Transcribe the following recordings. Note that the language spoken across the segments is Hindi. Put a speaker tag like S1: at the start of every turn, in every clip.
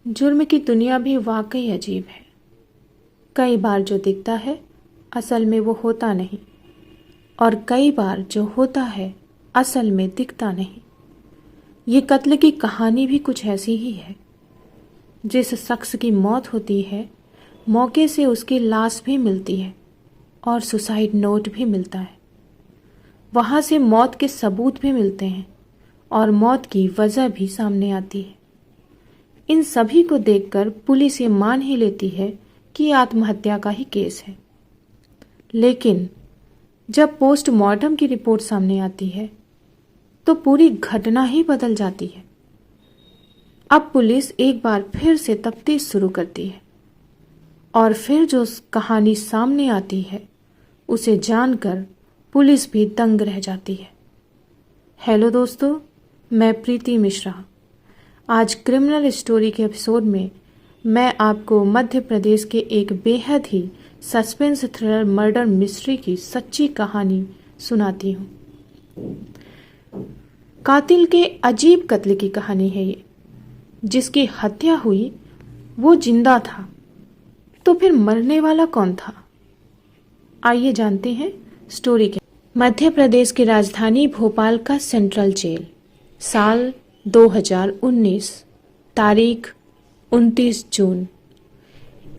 S1: जुर्म की दुनिया भी वाकई अजीब है। कई बार जो दिखता है असल में वो होता नहीं, और कई बार जो होता है असल में दिखता नहीं। ये कत्ल की कहानी भी कुछ ऐसी ही है। जिस शख्स की मौत होती है, मौके से उसकी लाश भी मिलती है और सुसाइड नोट भी मिलता है। वहाँ से मौत के सबूत भी मिलते हैं और मौत की वजह भी सामने आती है। इन सभी को देखकर पुलिस ये मान ही लेती है कि आत्महत्या का ही केस है। लेकिन जब पोस्टमार्टम की रिपोर्ट सामने आती है तो पूरी घटना ही बदल जाती है। अब पुलिस एक बार फिर से तफ्तीश शुरू करती है और फिर जो कहानी सामने आती है उसे जानकर पुलिस भी दंग रह जाती है। हेलो दोस्तों, मैं प्रीति मिश्रा। आज क्रिमिनल स्टोरी के एपिसोड में मैं आपको मध्य प्रदेश के एक बेहद ही सस्पेंस थ्रिलर मर्डर मिस्ट्री की सच्ची कहानी सुनाती हूँ। कातिल के अजीब कत्ल की कहानी है ये। जिसकी हत्या हुई वो जिंदा था, तो फिर मरने वाला कौन था? आइए जानते हैं स्टोरी के। मध्य प्रदेश की राजधानी भोपाल का सेंट्रल जेल, साल 2019, तारीख 29 जून।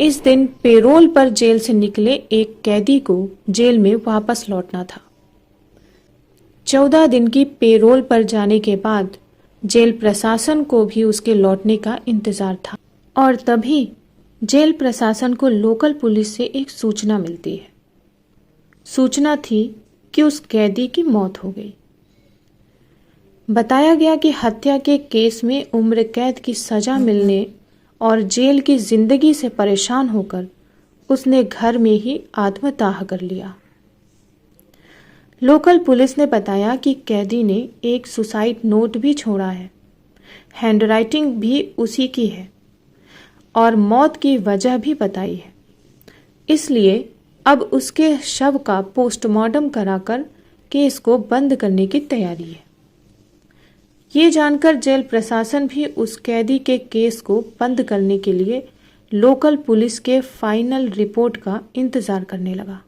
S1: इस दिन पेरोल पर जेल से निकले एक कैदी को जेल में वापस लौटना था। 14 दिन की पेरोल पर जाने के बाद जेल प्रशासन को भी उसके लौटने का इंतजार था, और तभी जेल प्रशासन को लोकल पुलिस से एक सूचना मिलती है। सूचना थी कि उस कैदी की मौत हो गई। बताया गया कि हत्या के केस में उम्र कैद की सजा मिलने और जेल की जिंदगी से परेशान होकर उसने घर में ही आत्मदाह कर लिया। लोकल पुलिस ने बताया कि कैदी ने एक सुसाइड नोट भी छोड़ा है। हैंडराइटिंग भी उसी की है और मौत की वजह भी बताई है। इसलिए अब उसके शव का पोस्टमार्टम कराकर केस को बंद करने की तैयारी है। ये जानकर जेल प्रशासन भी उस कैदी के केस को बंद करने के लिए लोकल पुलिस के फाइनल रिपोर्ट का इंतजार करने लगा।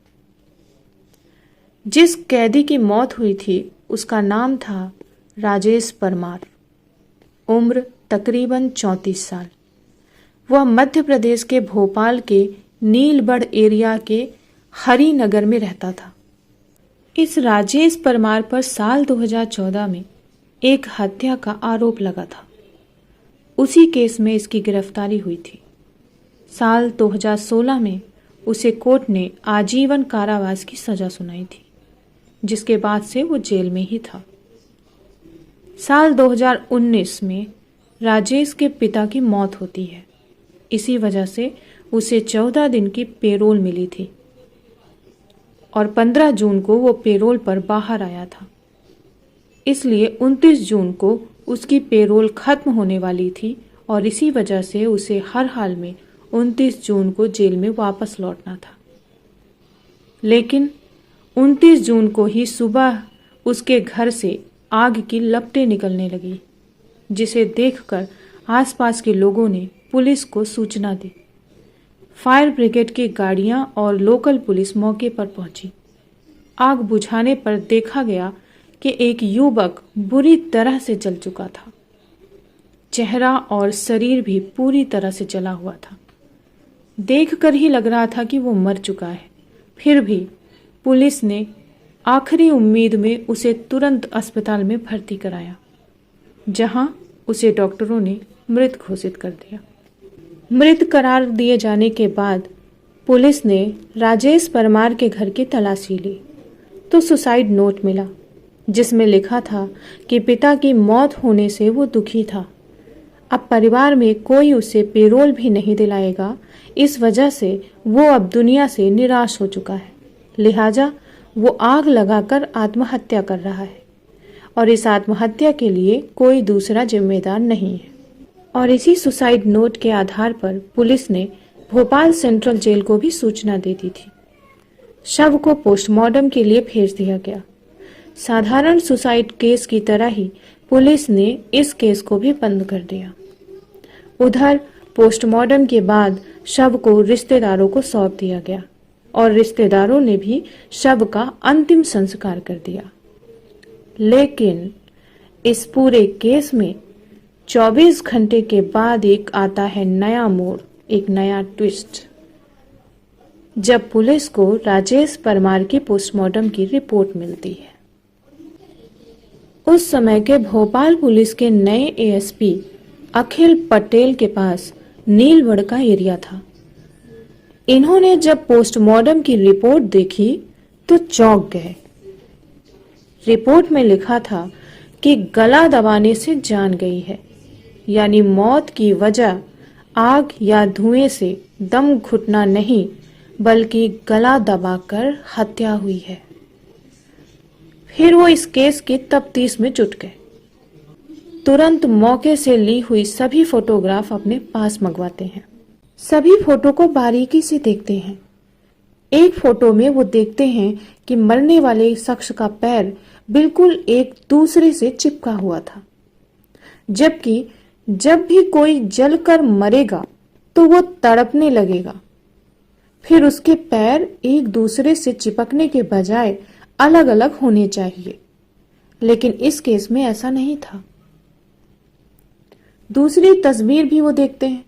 S1: जिस कैदी की मौत हुई थी उसका नाम था राजेश परमार। उम्र तकरीबन 34 साल। वह मध्य प्रदेश के भोपाल के नीलबढ़ एरिया के हरिनगर में रहता था। इस राजेश परमार पर साल 2014 में एक हत्या का आरोप लगा था। उसी केस में इसकी गिरफ्तारी हुई थी। साल 2016 में उसे कोर्ट ने आजीवन कारावास की सजा सुनाई थी, जिसके बाद से वो जेल में ही था। साल 2019 में राजेश के पिता की मौत होती है। इसी वजह से उसे 14 दिन की पेरोल मिली थी और 15 जून को वो पेरोल पर बाहर आया था। इसलिए 29 जून को उसकी पेरोल खत्म होने वाली थी और इसी वजह से उसे हर हाल में 29 जून को जेल में वापस लौटना था। लेकिन 29 जून को ही सुबह उसके घर से आग की लपटें निकलने लगी, जिसे देखकर आसपास के लोगों ने पुलिस को सूचना दी। फायर ब्रिगेड की गाड़ियां और लोकल पुलिस मौके पर पहुंची। आग बुझाने पर देखा गया कि एक युवक बुरी तरह से जल चुका था। चेहरा और शरीर भी पूरी तरह से जला हुआ था। देखकर ही लग रहा था कि वो मर चुका है। फिर भी पुलिस ने आखिरी उम्मीद में उसे तुरंत अस्पताल में भर्ती कराया, जहां उसे डॉक्टरों ने मृत घोषित कर दिया। मृत करार दिए जाने के बाद पुलिस ने राजेश परमार के घर की तलाशी ली तो सुसाइड नोट मिला, जिसमें लिखा था कि पिता की मौत होने से वो दुखी था। अब परिवार में कोई उसे पेरोल भी नहीं दिलाएगा, इस वजह से वो अब दुनिया से निराश हो चुका है। लिहाजा वो आग लगाकर आत्महत्या कर रहा है और इस आत्महत्या के लिए कोई दूसरा जिम्मेदार नहीं है। और इसी सुसाइड नोट के आधार पर पुलिस ने भोपाल सेंट्रल जेल को भी सूचना दे दी थी। शव को पोस्टमार्टम के लिए भेज दिया गया। साधारण सुसाइड केस की तरह ही पुलिस ने इस केस को भी बंद कर दिया। उधर पोस्टमार्टम के बाद शव को रिश्तेदारों को सौंप दिया गया और रिश्तेदारों ने भी शव का अंतिम संस्कार कर दिया। लेकिन इस पूरे केस में 24 घंटे के बाद एक आता है नया मोड़, एक नया ट्विस्ट, जब पुलिस को राजेश परमार की पोस्टमार्टम की रिपोर्ट मिलती है। उस समय के भोपाल पुलिस के नए एएसपी अखिल पटेल के पास नीलवड़ का एरिया था। इन्होंने जब पोस्टमार्टम की रिपोर्ट देखी तो चौंक गए। रिपोर्ट में लिखा था कि गला दबाने से जान गई है, यानी मौत की वजह आग या धुएं से दम घुटना नहीं बल्कि गला दबाकर हत्या हुई है। फिर वो इस केस की तफ्तीश में जुट गए। तुरंत मौके से ली हुई सभी फोटोग्राफ अपने पास मंगवाते हैं। सभी फोटो को बारीकी से देखते हैं। एक फोटो में वो देखते हैं कि मरने वाले शख्स का पैर बिल्कुल एक दूसरे से चिपका हुआ था, जबकि जब भी कोई जलकर मरेगा तो वो तड़पने लगेगा। फिर उसके पैर एक दूसरे से चिपकने के बजाय अलग अलग होने चाहिए, लेकिन इस केस में ऐसा नहीं था। दूसरी तस्वीर भी वो देखते हैं।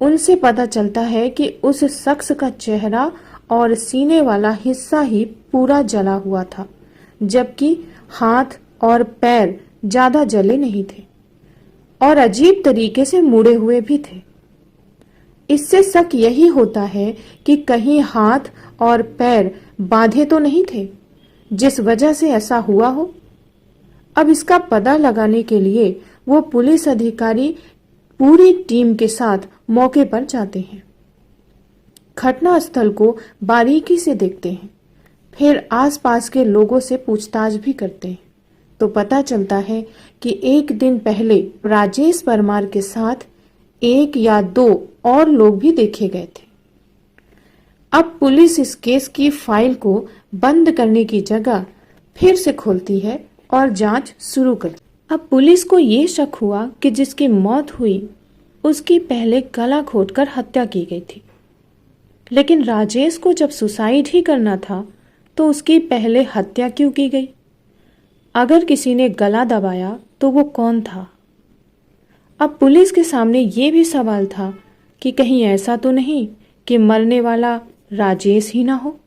S1: उनसे पता चलता है कि उस शख्स का चेहरा और सीने वाला हिस्सा ही पूरा जला हुआ था, जबकि हाथ और पैर ज्यादा जले नहीं थे और अजीब तरीके से मुड़े हुए भी थे। इससे शक यही होता है कि कहीं हाथ और पैर बांधे तो नहीं थे, जिस वजह से ऐसा हुआ हो। अब इसका पता लगाने के लिए वो पुलिस अधिकारी पूरी टीम के साथ मौके पर जाते हैं। घटना स्थल को बारीकी से देखते हैं, फिर आसपास के लोगों से पूछताछ भी करते हैं, तो पता चलता है कि एक दिन पहले राजेश परमार के साथ 1 या 2 और लोग भी देखे गए थे। अब पुलिस इस केस की फाइल को बंद करने की जगह फिर से खोलती है और जांच शुरू करती है। अब पुलिस को ये शक हुआ कि जिसकी मौत हुई उसकी पहले गला घोंटकर हत्या की गई थी, लेकिन राजेश को जब सुसाइड ही करना था तो उसकी पहले हत्या क्यों की गई? अगर किसी ने गला दबाया तो वो कौन था? अब पुलिस के सामने ये भी सवाल था कि कहीं ऐसा तो नहीं कि मरने वाला राजेश ही ना हो।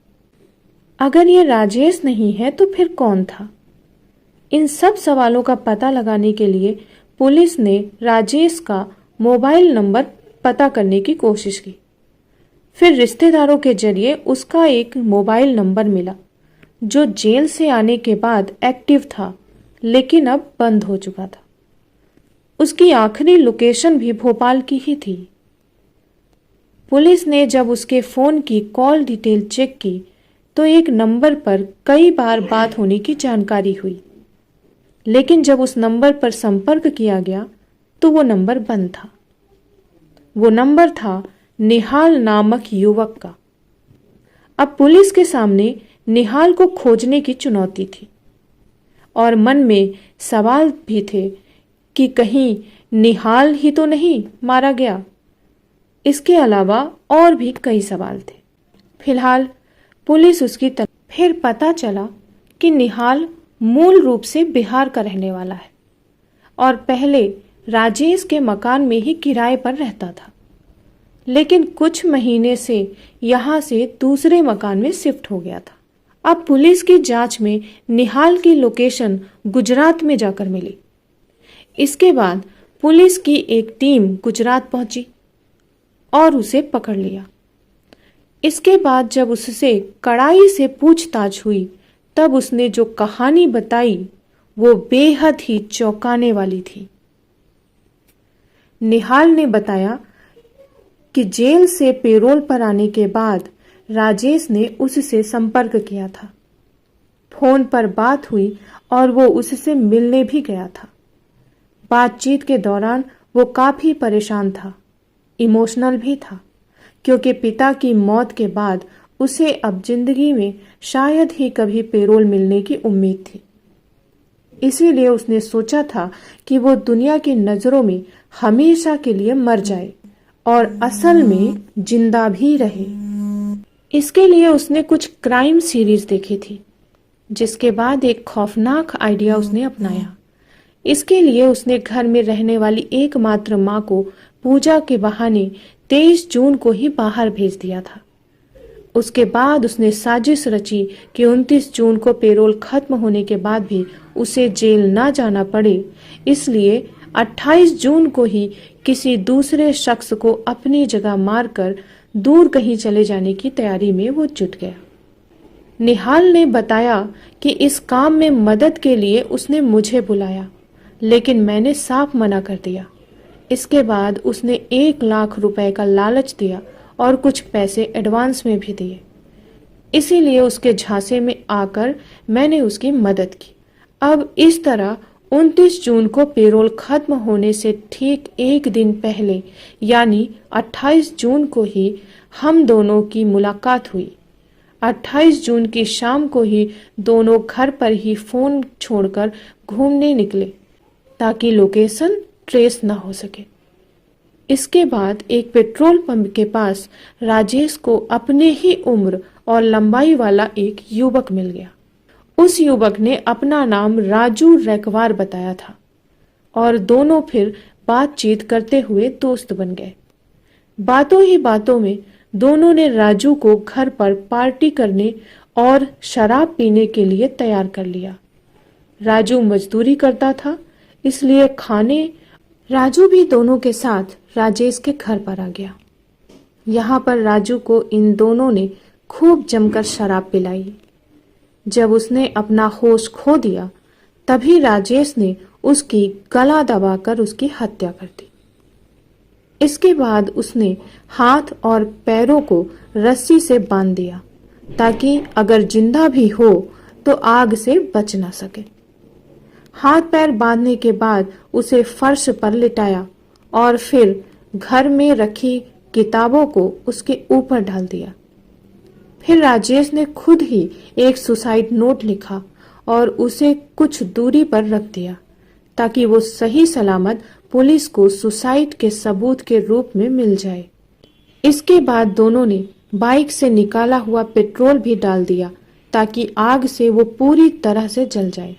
S1: अगर ये राजेश नहीं है तो फिर कौन था? इन सब सवालों का पता लगाने के लिए पुलिस ने राजेश का मोबाइल नंबर पता करने की कोशिश की। फिर रिश्तेदारों के जरिए उसका एक मोबाइल नंबर मिला जो जेल से आने के बाद एक्टिव था, लेकिन अब बंद हो चुका था। उसकी आखिरी लोकेशन भी भोपाल की ही थी। पुलिस ने जब उसके फोन की कॉल डिटेल चेक की तो एक नंबर पर कई बार बात होने की जानकारी हुई, लेकिन जब उस नंबर पर संपर्क किया गया तो वो नंबर बंद था। वो नंबर था निहाल नामक युवक का। अब पुलिस के सामने निहाल को खोजने की चुनौती थी और मन में सवाल भी थे कि कहीं निहाल ही तो नहीं मारा गया। इसके अलावा और भी कई सवाल थे। फिलहाल पुलिस उसकी फिर पता चला कि निहाल मूल रूप से बिहार का रहने वाला है और पहले राजेश के मकान में ही किराए पर रहता था, लेकिन कुछ महीने से यहाँ से दूसरे मकान में शिफ्ट हो गया था। अब पुलिस की जांच में निहाल की लोकेशन गुजरात में जाकर मिली। इसके बाद पुलिस की एक टीम गुजरात पहुंची और उसे पकड़ लिया। इसके बाद जब उससे कड़ाई से पूछताछ हुई तब उसने जो कहानी बताई वो बेहद ही चौंकाने वाली थी। निहाल ने बताया कि जेल से पेरोल पर आने के बाद राजेश ने उससे संपर्क किया था। फोन पर बात हुई और वो उससे मिलने भी गया था। बातचीत के दौरान वो काफी परेशान था, इमोशनल भी था, क्योंकि पिता की मौत के बाद उसे अब जिंदगी में शायद ही कभी पेरोल मिलने की उम्मीद थी। इसीलिए उसने सोचा था कि वो दुनिया की नजरों में हमेशा के लिए मर जाए और असल में जिंदा भी रहे। इसके लिए उसने कुछ क्राइम सीरीज देखी थी, जिसके बाद एक खौफनाक आइडिया उसने अपनाया। इसके लिए उसने घर में रहने वाली एकमात्र मां को पूजा के बहाने 23 जून को ही बाहर भेज दिया था। उसके बाद उसने साजिश रची कि 29 जून को पेरोल खत्म होने के बाद भी उसे जेल न जाना पड़े, इसलिए 28 जून को ही किसी दूसरे शख्स को अपनी जगह मारकर दूर कहीं चले जाने की तैयारी में वो जुट गया। निहाल ने बताया कि इस काम में मदद के लिए उसने मुझे बुलाया, लेकिन मैंने साफ मना कर दिया। इसके बाद उसने 1 लाख रुपए का लालच दिया और कुछ पैसे एडवांस में भी दिए। इसीलिए उसके झांसे में आकर मैंने उसकी मदद की। अब इस तरह 29 जून को पेरोल खत्म होने से ठीक 1 दिन पहले यानी 28 जून को ही हम दोनों की मुलाकात हुई। 28 जून की शाम को ही दोनों घर पर ही फोन छोड़कर घूमने निकले ताकि लोकेशन ट्रेस न हो सके। इसके बाद एक पेट्रोल पंप के पास राजेश को अपने ही उम्र और लंबाई वाला एक युवक मिल गया। उस युवक ने अपना नाम राजू रैकवार बताया था और दोनों फिर बातचीत करते हुए दोस्त बन गए। बातों ही बातों में दोनों ने राजू को घर पर पार्टी करने और शराब पीने के लिए तैयार कर लिया। राजू मजदूरी करता था, इसलिए राजू भी दोनों के साथ राजेश के घर पर आ गया। यहाँ पर राजू को इन दोनों ने खूब जमकर शराब पिलाई। जब उसने अपना होश खो दिया, तभी राजेश ने उसकी गला दबाकर उसकी हत्या कर दी। इसके बाद उसने हाथ और पैरों को रस्सी से बांध दिया ताकि अगर जिंदा भी हो तो आग से बच ना सके। हाथ पैर बांधने के बाद उसे फर्श पर लिटाया और फिर घर में रखी किताबों को उसके ऊपर डाल दिया। फिर राजेश ने खुद ही एक सुसाइड नोट लिखा और उसे कुछ दूरी पर रख दिया ताकि वो सही सलामत पुलिस को सुसाइड के सबूत के रूप में मिल जाए। इसके बाद दोनों ने बाइक से निकाला हुआ पेट्रोल भी डाल दिया ताकि आग से वो पूरी तरह से जल जाए।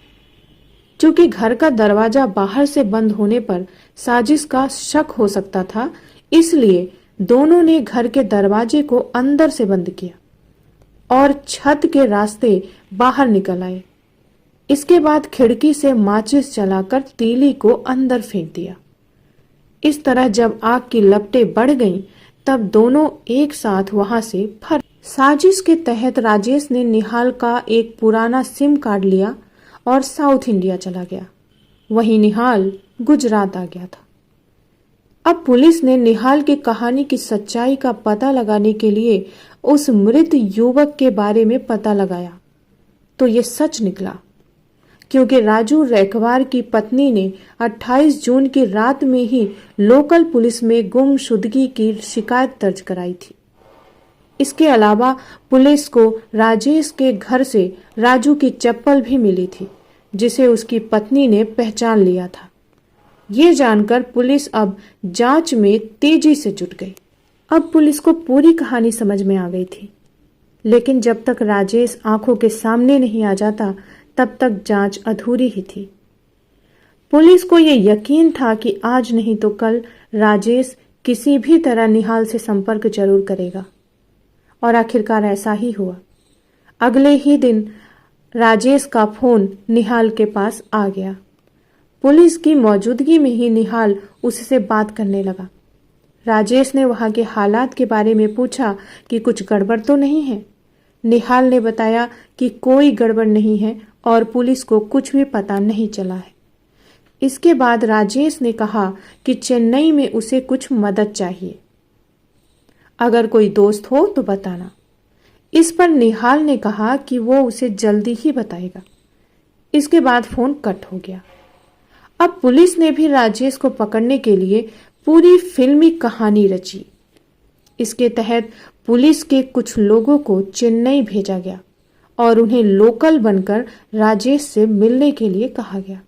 S1: चूंकि घर का दरवाजा बाहर से बंद होने पर साजिश का शक हो सकता था, इसलिए दोनों ने घर के दरवाजे को अंदर से बंद किया और छत के रास्ते बाहर निकल आए। इसके बाद खिड़की से माचिस जलाकर तीली को अंदर फेंक दिया। इस तरह जब आग की लपटें बढ़ गईं, तब दोनों एक साथ वहां से फर। साजिश के तहत राजेश ने निहाल का एक पुराना सिम कार्ड लिया और साउथ इंडिया चला गया। वहीं निहाल गुजरात आ गया था। अब पुलिस ने निहाल की कहानी की सच्चाई का पता लगाने के लिए उस मृत युवक के बारे में पता लगाया, तो ये सच निकला, क्योंकि राजू रैकवार की पत्नी ने 28 जून की रात में ही लोकल पुलिस में गुमशुदगी की शिकायत दर्ज कराई थी। इसके अलावा पुलिस को राजेश के घर से राजू की चप्पल भी मिली थी, जिसे उसकी पत्नी ने पहचान लिया था। ये जानकर पुलिस अब जांच में तेजी से जुट गई। अब पुलिस को पूरी कहानी समझ में आ गई थी, लेकिन जब तक राजेश आंखों के सामने नहीं आ जाता, तब तक जांच अधूरी ही थी। पुलिस को यह यकीन था कि आज नहीं तो कल राजेश किसी भी तरह निहाल से संपर्क जरूर करेगा, और आखिरकार ऐसा ही हुआ। अगले ही दिन राजेश का फोन निहाल के पास आ गया। पुलिस की मौजूदगी में ही निहाल उससे बात करने लगा। राजेश ने वहां के हालात के बारे में पूछा कि कुछ गड़बड़ तो नहीं है। निहाल ने बताया कि कोई गड़बड़ नहीं है और पुलिस को कुछ भी पता नहीं चला है। इसके बाद राजेश ने कहा कि चेन्नई में उसे कुछ मदद चाहिए, अगर कोई दोस्त हो तो बताना। इस पर निहाल ने कहा कि वो उसे जल्दी ही बताएगा। इसके बाद फोन कट हो गया। अब पुलिस ने भी राजेश को पकड़ने के लिए पूरी फिल्मी कहानी रची। इसके तहत पुलिस के कुछ लोगों को चेन्नई भेजा गया और उन्हें लोकल बनकर राजेश से मिलने के लिए कहा गया।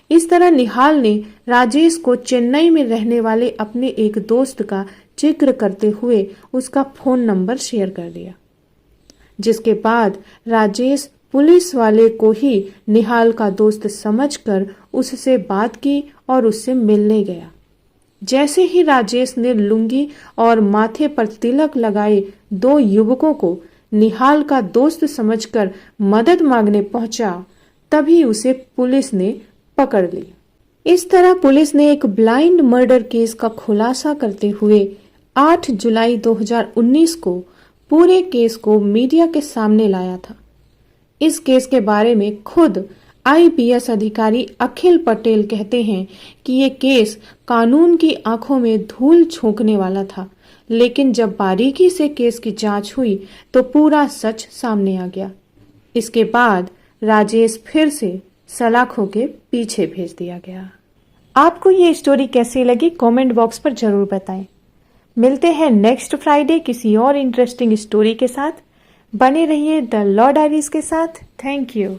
S1: इस तरह निहाल ने राजेश को चेन्नई में रहने वाले अपने एक दोस्त का जिक्र करते हुए उसका फोन नंबर शेयर कर दिया, जिसके बाद राजेश पुलिस वाले को ही निहाल का दोस्त समझकर उससे बात की और उससे मिलने गया। जैसे ही राजेश ने लुंगी और माथे पर तिलक लगाए दो युवकों को निहाल का दोस्त समझकर मदद मांगने पहुंचा, तभी उसे पुलिस ने पकड़ लिया। इस तरह पुलिस ने एक ब्लाइंड मर्डर केस का खुलासा करते हुए 8 जुलाई 2019 को पूरे केस को मीडिया के सामने लाया था। इस केस के बारे में खुद आईपीएस अधिकारी अखिल पटेल कहते हैं कि ये केस कानून की आंखों में धूल झोंकने वाला था, लेकिन जब बारीकी से केस की जांच हुई तो पूरा सच सामने आ गया। इसके बाद राजेश फिर से सलाखों के पीछे भेज दिया गया। आपको ये स्टोरी कैसी लगी कमेंट बॉक्स पर जरूर बताएं। मिलते हैं नेक्स्ट फ्राइडे किसी और इंटरेस्टिंग स्टोरी के साथ। बने रहिए द लॉ डायरीज के साथ। Thank you.